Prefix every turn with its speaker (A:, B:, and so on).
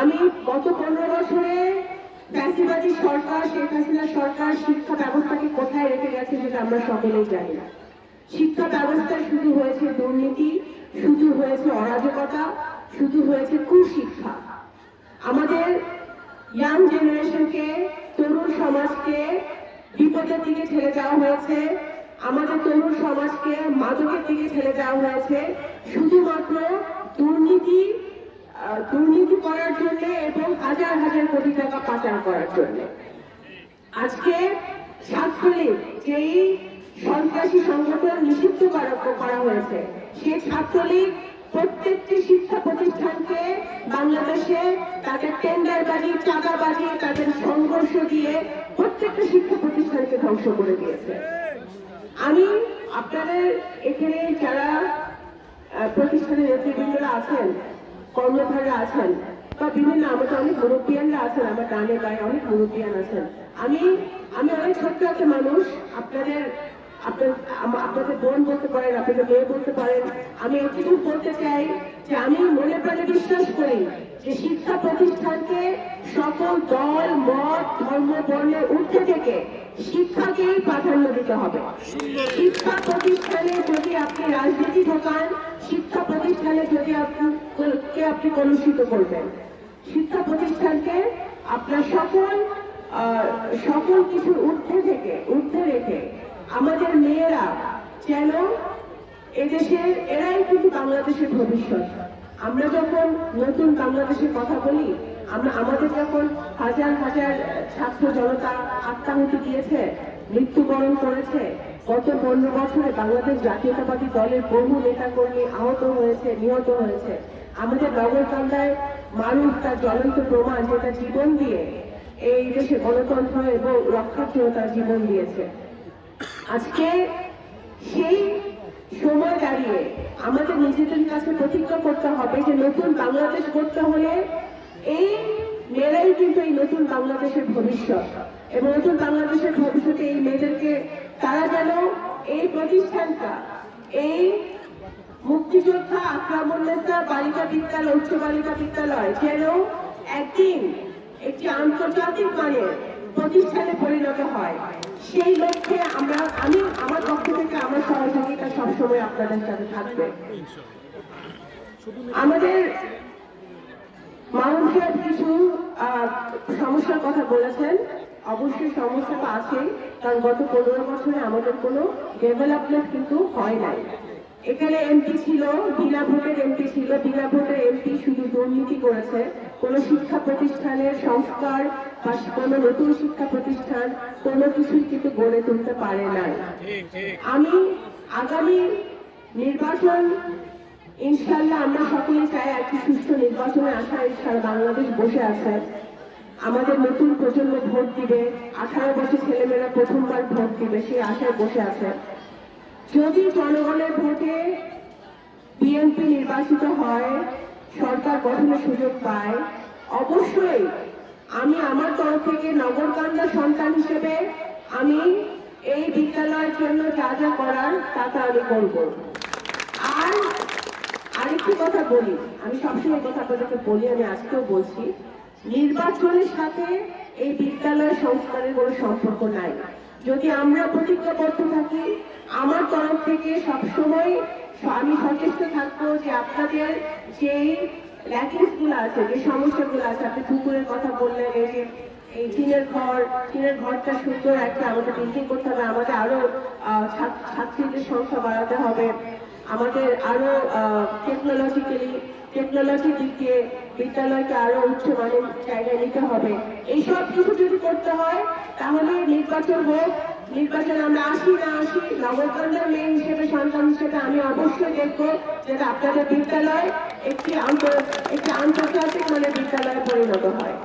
A: আমি গত 15 বছরে ফ্যাসিবাদী সরকার, শেখ হাসিনা সরকার শিক্ষা ব্যবস্থাকে কোথায় রেখে গেছে সেটা আমরা সকলেই জানি। শিক্ষা ব্যবস্থায় শুধু হয়েছে দুর্নীতি, শুধু হয়েছে অরাজকতা, শুধু হয়েছে কুশিক্ষা। আমাদের ইয়াং জেনারেশনকে, তরুণ সমাজকে বিপদের দিকে ঠেলে দেওয়া হয়েছে। আমাদের তরুণ সমাজকে মাদকের দিকে ঠেলে দেওয়া হয়েছে শুধুমাত্র দুর্নীতি করার জন্য এবং হাজার হাজার কোটি টাকা পাচার করার জন্য। আজকে ছাত্রলীগ, যেই সন্ত্রাসী সংগঠন নিষিদ্ধ করা হয়েছে, সেই ছাত্রলীগ প্রত্যেকটি শিক্ষা প্রতিষ্ঠানকে বাংলাদেশে তাদের টেন্ডারবাজি, চাঁদাবাজি, তাদের সংঘর্ষ দিয়ে প্রত্যেকটা শিক্ষা প্রতিষ্ঠানকে ধ্বংস করে দিয়েছে। আমি আপনাদের এখানে যারা প্রতিষ্ঠানের নেতৃবৃন্দরা আছেন, কর্মধাররা আছেন, বা বিভিন্ন আমাদের অনেক মুরব্বিয়ানরা আছেন, আমার ডানে গায়ে অনেক মুরব্বিয়ান আছেন। আমি অনেক ছোট্ট একটা মানুষ, আপনাদের বোন বলতে পারেন, আপনাদের মেয়ে বলতে পারেন। আমি এটুকু বলতে চাই যে আমি মনে প্রাণে বিশ্বাস করি যে শিক্ষা প্রতিষ্ঠানকে সকল দল, মত, ধর্ম, বর্ণের ঊর্ধ্বে থেকে শিক্ষাকেই প্রাধান্য দিতে হবে। শিক্ষা প্রতিষ্ঠানে যদি আপনি রাজনীতি ঢোকান, শিক্ষা প্রতিষ্ঠানে যদি আপনি কলুষিত করবেন, শিক্ষা প্রতিষ্ঠানকে আপনার সকল কিছুর ঊর্ধ্বে রেখে আমাদের মেয়েরা যেন এদেশের, এরাই কিন্তু বাংলাদেশের ভবিষ্যৎ। আমরা যখন নতুন বাংলাদেশের কথা বলি, আমাদের যখন হাজার হাজার ছাত্র জনতা আত্মাহুতি দিয়েছে, মৃত্যুবরণ করেছে, গত 15 বছরে বাংলাদেশ জাতীয়তাবাদী দলের বহু নেতাকর্মী আহত হয়েছে, নিহত হয়েছে। আমাদের নগরকান্দায় মানুষ তার জ্বলন্ত প্রমাণ, যেটা জীবন দিয়ে এই দেশে গণতন্ত্র এবং রক্ষার জন্য তার জীবন দিয়েছে। আজকে সেই সময় দাঁড়িয়ে আমাদের নিজেদের কাছে প্রতিজ্ঞা করতে হবে যে নতুন বাংলাদেশ করতে হলে এই মেয়েরাই কিন্তু এই নতুন বাংলাদেশের ভবিষ্যৎ, এবং নতুন বাংলাদেশের ভবিষ্যতে এই মেয়েদেরকে, তারা যেন এই প্রতিষ্ঠানটা, এই মুক্তিযোদ্ধা আক্রমণেতা বালিকা বিদ্যালয়, উচ্চ বালিকা বিদ্যালয় যেন একদিন একটি আন্তর্জাতিক মানের প্রতিষ্ঠানে পরিণত হয়, সেই লক্ষ্যে আমি আমার পক্ষ থেকে আমার সহযোগিতা সবসময় আপনাদের সাথে থাকবে। আমাদের মামুন সাহেব কিছু সমস্যার কথা বলেছেন। অবশ্যই সমস্যা তো আছেই, কারণ গত 15 বছরে আমাদের কোনো ডেভেলপমেন্ট কিন্তু হয় নাই। এখানে এমপি ছিল, বিনা ভোটের এমপি ছিল, বিনা ভোটের এমপি শুধু দুর্নীতি করেছে। কোনো শিক্ষা প্রতিষ্ঠানের সংস্কার বা কোনো নতুন শিক্ষা প্রতিষ্ঠান কোনো কিছুই কিন্তু গড়ে তুলতে পারে নাই। আমি আগামী নির্বাচন, ইনশাল্লাহ আমরা সকলে চাই একটি সুস্থ নির্বাচনে আসায় সারা বাংলাদেশ বসে আছে। আমাদের নতুন প্রজন্ম ভোট দিবে, 18 বছর ছেলেমেয়েরা প্রথমবার ভোট দিবে, সেই আশায় বসে আছে। যদি জনগণের ভোটে বিএনপি নির্বাচিত হয়, সরকার গঠনের সুযোগ পায়, অবশ্যই আমি আমার তরফ থেকে নগরকান্দা সন্তান হিসেবে আমি এই বিদ্যালয়ের জন্য যা যা করার তা আমি করব। আর আরেকটি কথা বলি, আমি সবসময় কথা আপনাদেরকে বলি, আমি আজকেও বলছি, নির্বাচনের সাথে এই বিদ্যালয় সংস্কারের কোনো সম্পর্ক নাই। যদি আমরা প্রতিজ্ঞাবদ্ধ থাকি, আমার তরফ থেকে সবসময় আমি সচেষ্ট থাকবো যে আপনাদের যেই ল্যাকিংস গুলো আছে, যে সমস্যাগুলো আছে, আপনি পুকুরের কথা বললেন, এই টিনের ঘরটা সুন্দর একটা আমাদের বিল্ডিং করতে হবে, আমাদের আরো ছাত্রীদের সংখ্যা বাড়াতে হবে, আমাদের আরো টেকনোলজির দিক দিয়ে বিদ্যালয়কে আরো উচ্চমানের জায়গায় নিতে হবে। এইসব কিছু যদি করতে হয় তাহলে নির্বাচন হোক, নির্বাচন আমরা আসি না আসি, নগরকান্দার মেয়ে হিসেবে, সন্তান হিসেবে আমি অবশ্যই দেখবো যেটা আপনাদের বিদ্যালয় একটি আন্তর্জাতিক মানের বিদ্যালয়ে পরিণত হয়।